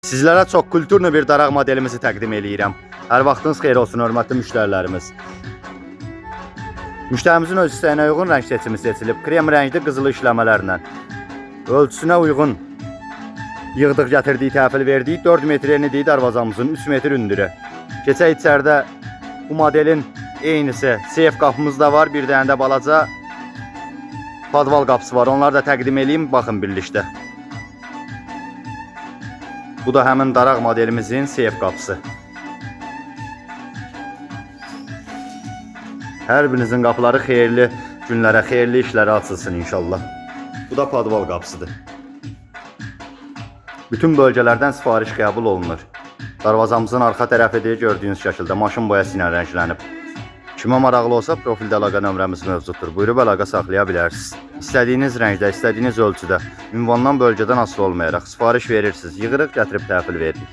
Sizlərə çox kulturlu bir daraq modelimizi təqdim eləyirəm. Hər vaxtınız xeyir olsun, hörmətli müştərilərimiz. Müştərimizin öz istəyinə uyğun rəng seçimi seçilib. Krem rəngli qızılı işləmələrlə. Ölçüsünə uyğun yığdıq, gətirdik, təhvil verdik. 4 metr enidir darvazamızın, 3 metr hündürü. Keçək içəridə bu modelin eynisi seyf qapımız da var. Bir dənə də balaca podval qapısı var. Onları da təqdim eləyim, baxın birlikdə. Bu da həmin daraq modelimizin seyf qapısı. Hər birinizin qapıları xeyirli günlərə, xeyirli işlərə açılsın inşallah. Bu da podval qapısıdır. Bütün bölgələrdən sifariş qəbul olunur. Darvazamızın arxa tərəfidir, gördüyünüz şəkildə maşın boyası ilə rənglənib. Kimə maraqlı olsa profildə əlaqə nömrəmiz mövcuddur. Buyurub əlaqə saxlaya bilərsiniz. İstədiyiniz rəngdə, istədiyiniz ölçüdə, ünvandan, bölgədən asılı olmayaraq sifariş verirsiniz. Yığırıq, gətirib təhvil veririk.